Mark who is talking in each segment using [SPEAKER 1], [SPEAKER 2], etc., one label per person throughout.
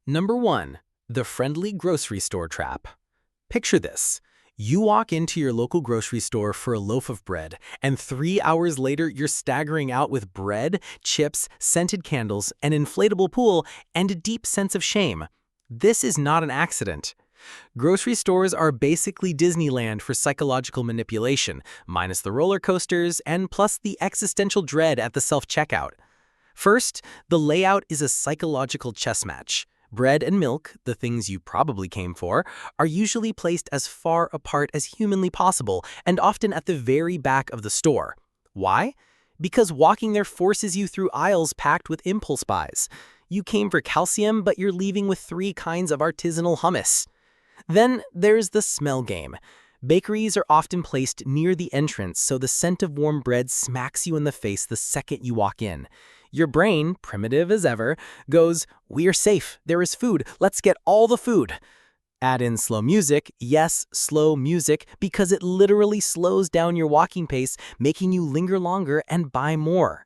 [SPEAKER 1] Number 1. The friendly grocery store trap. Picture this. You walk into your local grocery store for a loaf of bread, and 3 hours later you're staggering out with bread, chips, scented candles, an inflatable pool, and a deep sense of shame. This is not an accident. Grocery stores are basically Disneyland for psychological manipulation, minus the roller coasters and plus the existential dread at the self-checkout. First, the layout is a psychological chess match. Bread and milk, the things you probably came for, are usually placed as far apart as humanly possible and often at the very back of the store. Why? Because walking there forces you through aisles packed with impulse buys. You came for calcium, but you're leaving with 3 kinds of artisanal hummus. Then there's the smell game. Bakeries are often placed near the entrance, so the scent of warm bread smacks you in the face the second you walk in. Your brain, primitive as ever, goes, "We are safe, there is food, let's get all the food." Add in slow music, yes, slow music, because it literally slows down your walking pace, making you linger longer and buy more.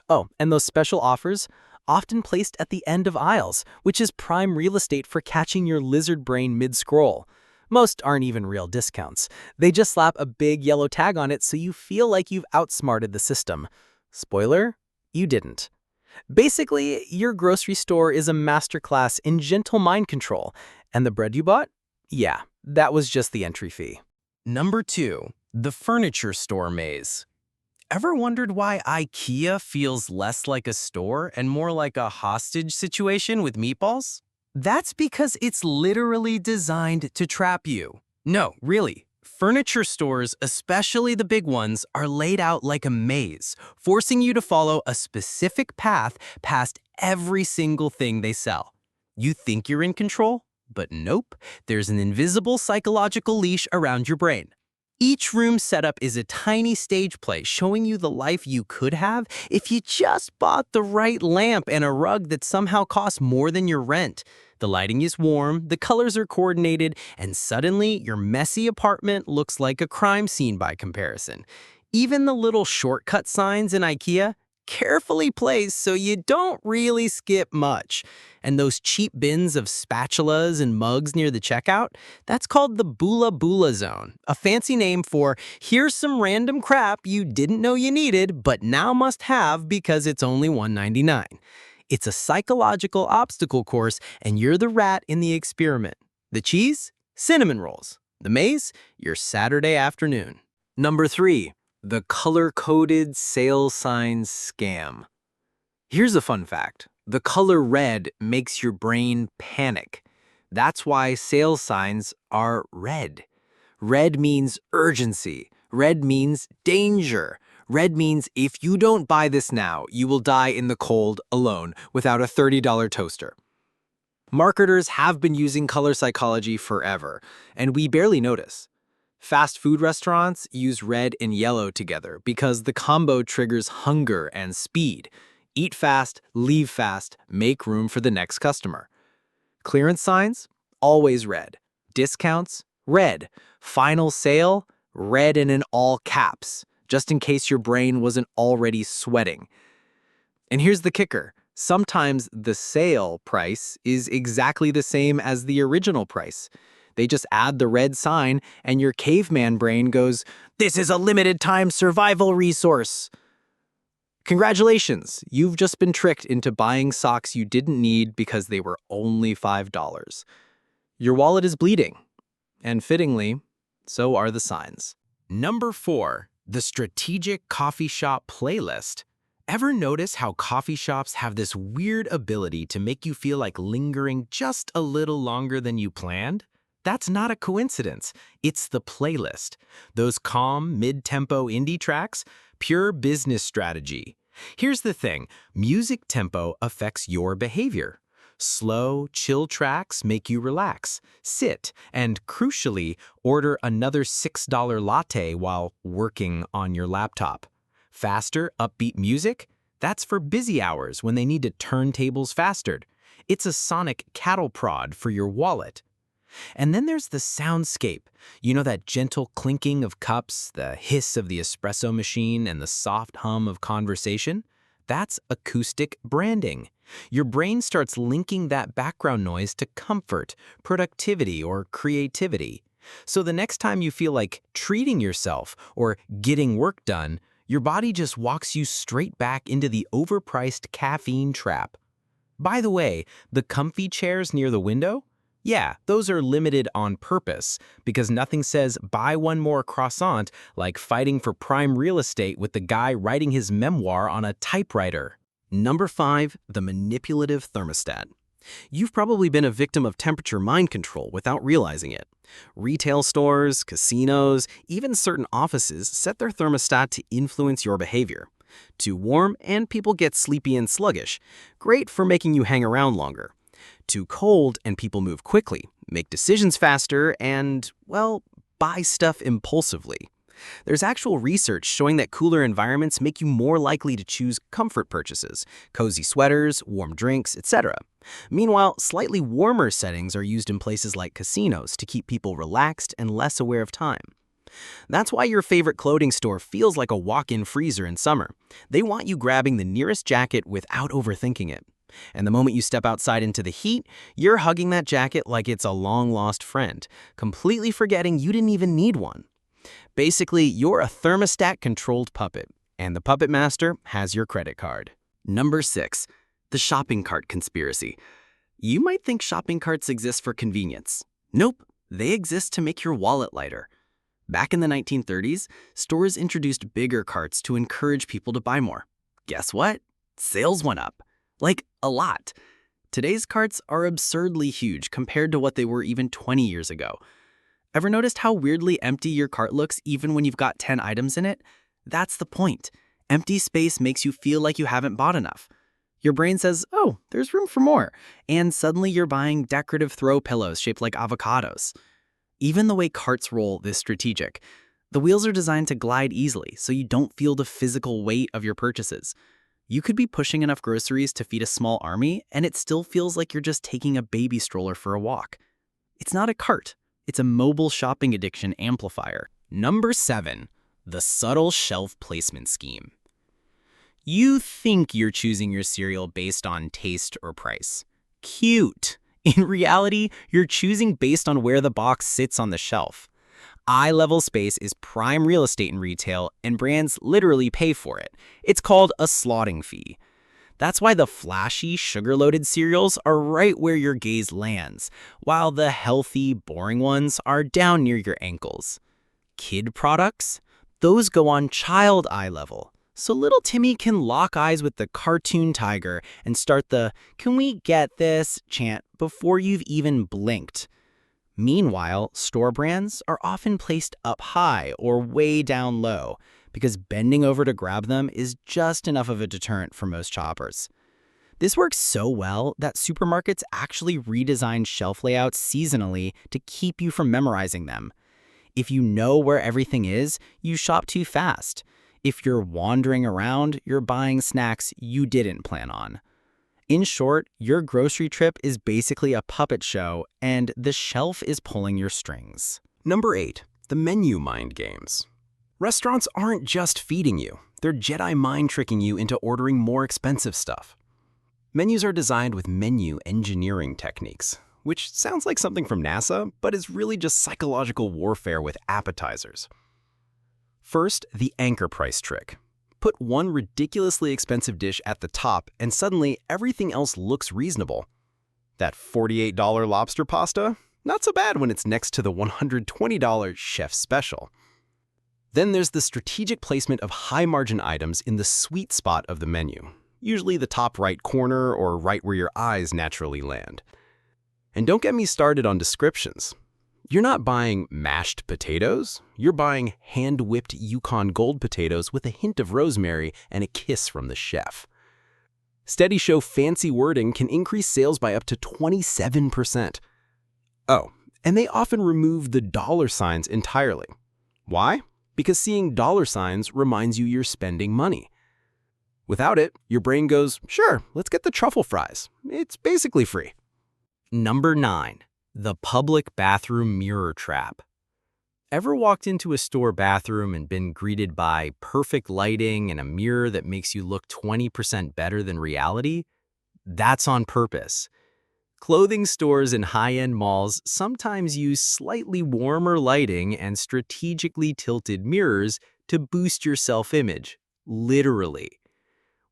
[SPEAKER 1] Oh, and those special offers? Often placed at the end of aisles, which is prime real estate for catching your lizard brain mid-scroll. Most aren't even real discounts. They just slap a big yellow tag on it so you feel like you've outsmarted the system. Spoiler? You didn't. Basically, your grocery store is a masterclass in gentle mind control. And the bread you bought? Yeah, that was just the entry fee.
[SPEAKER 2] Number 2. The furniture store maze. Ever wondered why IKEA feels less like a store and more like a hostage situation with meatballs? That's because it's literally designed to trap you. No, really. Furniture stores, especially the big ones, are laid out like a maze, forcing you to follow a specific path past every single thing they sell. You think you're in control? But nope, there's an invisible psychological leash around your brain. Each room setup is a tiny stage play showing you the life you could have if you just bought the right lamp and a rug that somehow costs more than your rent. The lighting is warm, the colors are coordinated, and suddenly your messy apartment looks like a crime scene by comparison. Even the little shortcut signs in IKEA, carefully placed so you don't really skip much. And those cheap bins of spatulas and mugs near the checkout, that's called the Bula Bula Zone, a fancy name for here's some random crap you didn't know you needed but now must have because it's only $1.99. It's a psychological obstacle course, and you're the rat in the experiment. The cheese? Cinnamon rolls. The maze? Your Saturday afternoon.
[SPEAKER 1] Number 3. The color-coded sale signs scam. Here's a fun fact. The color red makes your brain panic. That's why sales signs are red. Red means urgency. Red means danger. Red means if you don't buy this now, you will die in the cold alone without a $30 toaster. Marketers have been using color psychology forever, and we barely notice. Fast food restaurants use red and yellow together because the combo triggers hunger and speed. Eat fast, leave fast, make room for the next customer. Clearance signs? Always red. Discounts? Red. Final sale? Red and in all caps, just in case your brain wasn't already sweating. And here's the kicker. Sometimes the sale price is exactly the same as the original price. They just add the red sign and your caveman brain goes, "This is a limited time survival resource." Congratulations, you've just been tricked into buying socks you didn't need because they were only $5. Your wallet is bleeding. And fittingly, so are the signs.
[SPEAKER 2] Number 4. The strategic coffee shop playlist. Ever notice how coffee shops have this weird ability to make you feel like lingering just a little longer than you planned? That's not a coincidence. It's the playlist. Those calm, mid-tempo indie tracks, pure business strategy. Here's the thing. Music tempo affects your behavior. Slow, chill tracks make you relax, sit, and crucially, order another $6 latte while working on your laptop. Faster, upbeat music? That's for busy hours when they need to turn tables faster. It's a sonic cattle prod for your wallet. And then there's the soundscape. You know that gentle clinking of cups, the hiss of the espresso machine, and the soft hum of conversation? That's acoustic branding. Your brain starts linking that background noise to comfort, productivity, or creativity. So the next time you feel like treating yourself or getting work done, your body just walks you straight back into the overpriced caffeine trap. By the way, the comfy chairs near the window? Yeah, those are limited on purpose, because nothing says buy one more croissant like fighting for prime real estate with the guy writing his memoir on a typewriter.
[SPEAKER 1] Number 5, the manipulative thermostat. You've probably been a victim of temperature mind control without realizing it. Retail stores, casinos, even certain offices set their thermostat to influence your behavior. Too warm, and people get sleepy and sluggish. Great for making you hang around longer. Too cold, and people move quickly, make decisions faster, and, well, buy stuff impulsively. There's actual research showing that cooler environments make you more likely to choose comfort purchases, cozy sweaters, warm drinks, etc. Meanwhile, slightly warmer settings are used in places like casinos to keep people relaxed and less aware of time. That's why your favorite clothing store feels like a walk-in freezer in summer. They want you grabbing the nearest jacket without overthinking it. And the moment you step outside into the heat, you're hugging that jacket like it's a long-lost friend, completely forgetting you didn't even need one. Basically, you're a thermostat-controlled puppet, and the puppet master has your credit card. Number 6, the shopping cart conspiracy. You might think shopping carts exist for convenience. Nope, they exist to make your wallet lighter. Back in the 1930s, stores introduced bigger carts to encourage people to buy more. Guess what? Sales went up. Like, a lot. Today's carts are absurdly huge compared to what they were even 20 years ago. Ever noticed how weirdly empty your cart looks even when you've got 10 items in it? That's the point. Empty space makes you feel like you haven't bought enough. Your brain says, oh, there's room for more. And suddenly you're buying decorative throw pillows shaped like avocados. Even the way carts roll is strategic. The wheels are designed to glide easily so you don't feel the physical weight of your purchases. You could be pushing enough groceries to feed a small army, and it still feels like you're just taking a baby stroller for a walk. It's not a cart. It's a mobile shopping addiction amplifier. Number 7, the subtle shelf placement scheme. You think you're choosing your cereal based on taste or price. Cute. In reality, you're choosing based on where the box sits on the shelf. Eye-level space is prime real estate in retail, and brands literally pay for it. It's called a slotting fee. That's why the flashy, sugar-loaded cereals are right where your gaze lands, while the healthy, boring ones are down near your ankles. Kid products? Those go on child eye level. So little Timmy can lock eyes with the cartoon tiger and start the "can we get this" chant before you've even blinked. Meanwhile, store brands are often placed up high or way down low because bending over to grab them is just enough of a deterrent for most shoppers. This works so well that supermarkets actually redesign shelf layouts seasonally to keep you from memorizing them. If you know where everything is, you shop too fast. If you're wandering around, you're buying snacks you didn't plan on. In short, your grocery trip is basically a puppet show, and the shelf is pulling your strings. Number 8, the menu mind games. Restaurants aren't just feeding you. They're Jedi mind tricking you into ordering more expensive stuff. Menus are designed with menu engineering techniques, which sounds like something from NASA, but is really just psychological warfare with appetizers. First, the anchor price trick. Put one ridiculously expensive dish at the top, and suddenly everything else looks reasonable. That $48 lobster pasta? Not so bad when it's next to the $120 chef special. Then there's the strategic placement of high-margin items in the sweet spot of the menu, usually the top right corner or right where your eyes naturally land. And don't get me started on descriptions. You're not buying mashed potatoes. You're buying hand-whipped Yukon Gold potatoes with a hint of rosemary and a kiss from the chef. Studies show fancy wording can increase sales by up to 27%. Oh, and they often remove the dollar signs entirely. Why? Because seeing dollar signs reminds you you're spending money. Without it, your brain goes, sure, let's get the truffle fries. It's basically free. Number 9. The public bathroom mirror trap. Ever walked into a store bathroom and been greeted by perfect lighting and a mirror that makes you look 20% better than reality?
[SPEAKER 2] That's on purpose. Clothing stores and high-end malls sometimes use slightly warmer lighting and strategically tilted mirrors to boost your self-image, literally.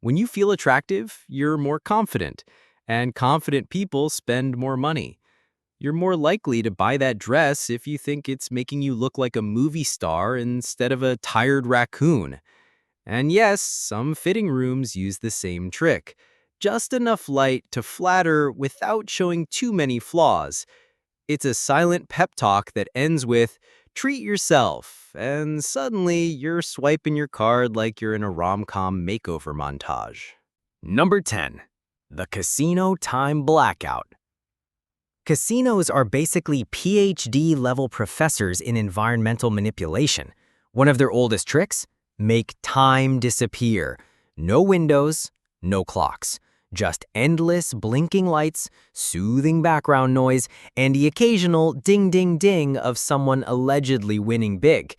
[SPEAKER 2] When you feel attractive, you're more confident, and confident people spend more money. You're more likely to buy that dress if you think it's making you look like a movie star instead of a tired raccoon. And yes, some fitting rooms use the same trick. Just enough light to flatter without showing too many flaws. It's a silent pep talk that ends with, treat yourself, and suddenly you're swiping your card like you're in a rom-com makeover montage. Number 10. The Casino Time Blackout.
[SPEAKER 3] Casinos are basically PhD-level professors in environmental manipulation. One of their oldest tricks? Make time disappear. No windows, no clocks. Just endless blinking lights, soothing background noise, and the occasional ding-ding-ding of someone allegedly winning big.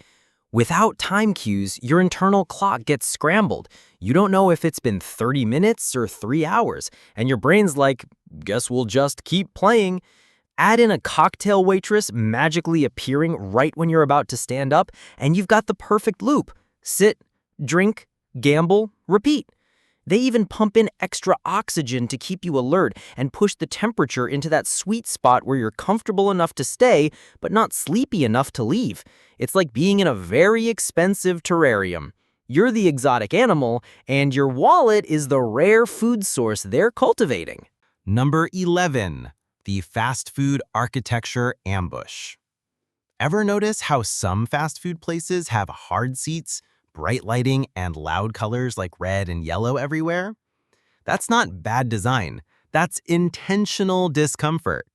[SPEAKER 3] Without time cues, your internal clock gets scrambled. You don't know if it's been 30 minutes or 3 hours, and your brain's like, guess we'll just keep playing. Add in a cocktail waitress magically appearing right when you're about to stand up, and you've got the perfect loop. Sit, drink, gamble, repeat. They even pump in extra oxygen to keep you alert and push the temperature into that sweet spot where you're comfortable enough to stay, but not sleepy enough to leave. It's like being in a very expensive terrarium. You're the exotic animal, and your wallet is the rare food source they're cultivating.
[SPEAKER 2] Number 11. The Fast Food Architecture Ambush. Ever notice how some fast food places have hard seats, bright lighting, and loud colors like red and yellow everywhere? That's not bad design. That's intentional discomfort.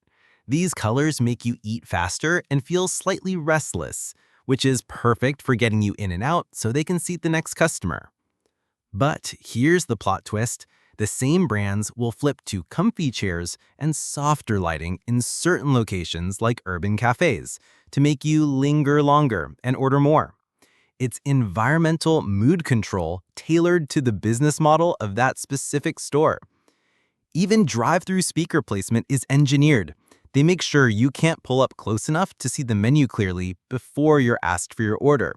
[SPEAKER 2] These colors make you eat faster and feel slightly restless, which is perfect for getting you in and out so they can seat the next customer. But here's the plot twist. The same brands will flip to comfy chairs and softer lighting in certain locations like urban cafes to make you linger longer and order more. It's environmental mood control tailored to the business model of that specific store. Even drive-through speaker placement is engineered. They make sure you can't pull up close enough to see the menu clearly before you're asked for your order.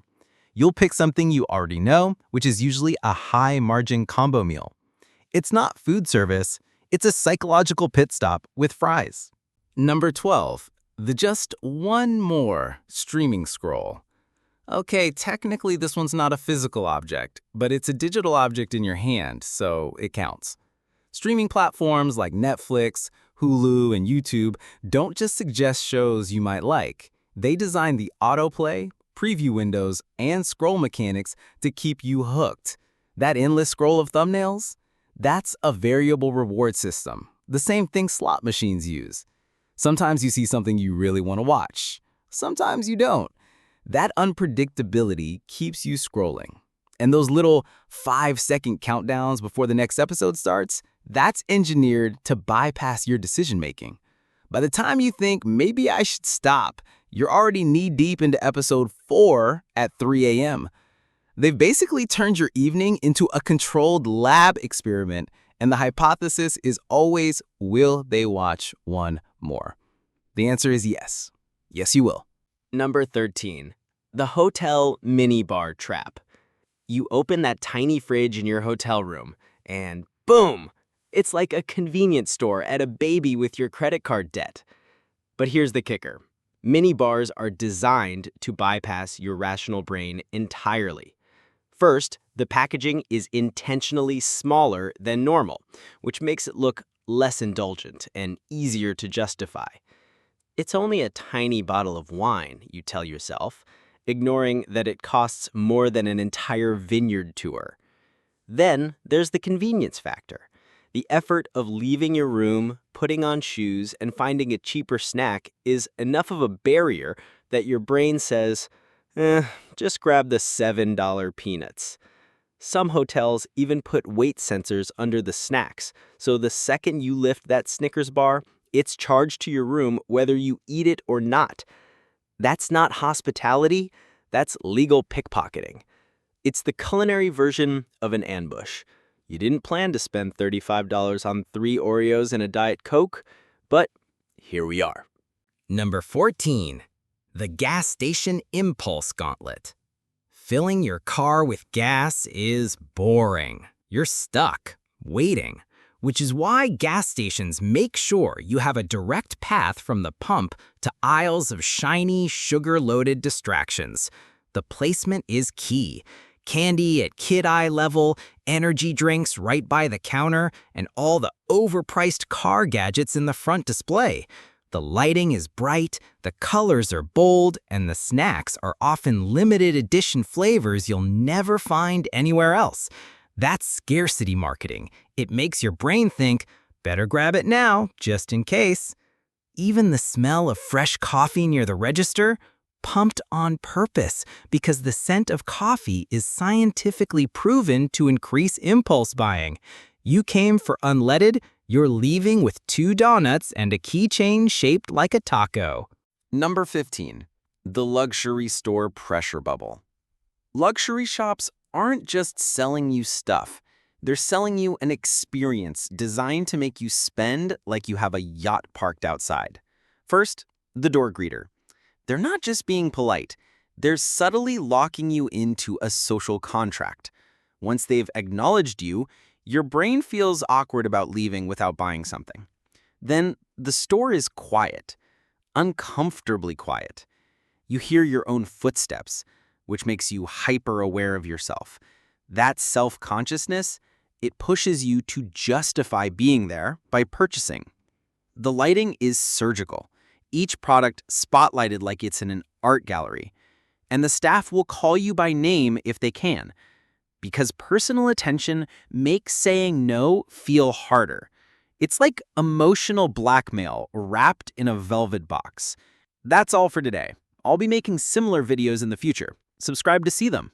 [SPEAKER 2] You'll pick something you already know, which is usually a high-margin combo meal. It's not food service, it's a psychological pit stop with fries. Number 12. The just one more streaming scroll. Okay, technically this one's not a physical object, but it's a digital object in your hand, so it counts. Streaming platforms like Netflix, Hulu, and YouTube don't just suggest shows you might like. They design the autoplay, preview windows, and scroll mechanics to keep you hooked. That endless scroll of thumbnails? That's a variable reward system, the same thing slot machines use. Sometimes you see something you really want to watch. Sometimes you don't. That unpredictability keeps you scrolling. And those little 5-second countdowns before the next episode starts, that's engineered to bypass your decision-making. By the time you think, maybe I should stop, you're already knee-deep into episode 4 at 3 a.m. They've basically turned your evening into a controlled lab experiment, and the hypothesis is always, will they watch one more? The answer is yes. Yes, you will.
[SPEAKER 3] Number 13. The hotel minibar trap. You open that tiny fridge in your hotel room, and boom! It's like a convenience store at a baby with your credit card debt. But here's the kicker. Minibars are designed to bypass your rational brain entirely. First, the packaging is intentionally smaller than normal, which makes it look less indulgent and easier to justify. It's only a tiny bottle of wine, you tell yourself, ignoring that it costs more than an entire vineyard tour. Then there's the convenience factor. The effort of leaving your room, putting on shoes, and finding a cheaper snack is enough of a barrier that your brain says, just grab the $7 peanuts. Some hotels even put weight sensors under the snacks, so the second you lift that Snickers bar, it's charged to your room whether you eat it or not. That's not hospitality, that's legal pickpocketing. It's the culinary version of an ambush. You didn't plan to spend $35 on 3 Oreos and a Diet Coke, but here we are.
[SPEAKER 2] Number 14. The gas station impulse gauntlet. Filling your car with gas is boring. You're stuck, waiting, which is why gas stations make sure you have a direct path from the pump to aisles of shiny, sugar-loaded distractions. The placement is key. Candy at kid eye level, energy drinks right by the counter, and all the overpriced car gadgets in the front display. The lighting is bright, the colors are bold, and the snacks are often limited edition flavors you'll never find anywhere else. That's scarcity marketing. It makes your brain think, better grab it now, just in case. Even the smell of fresh coffee near the register, pumped on purpose because the scent of coffee is scientifically proven to increase impulse buying. You came for unleaded, you're leaving with 2 donuts and a keychain shaped like a taco.
[SPEAKER 4] Number 15. The luxury store pressure bubble. Luxury shops aren't just selling you stuff. They're selling you an experience designed to make you spend like you have a yacht parked outside. First, the door greeter. They're not just being polite. They're subtly locking you into a social contract. Once they've acknowledged you, your brain feels awkward about leaving without buying something. Then the store is quiet, uncomfortably quiet. You hear your own footsteps, which makes you hyper-aware of yourself. That self-consciousness, it pushes you to justify being there by purchasing. The lighting is surgical. Each product spotlighted like it's in an art gallery. And the staff will call you by name if they can, because personal attention makes saying no feel harder. It's like emotional blackmail wrapped in a velvet box. That's all for today. I'll be making similar videos in the future. Subscribe to see them.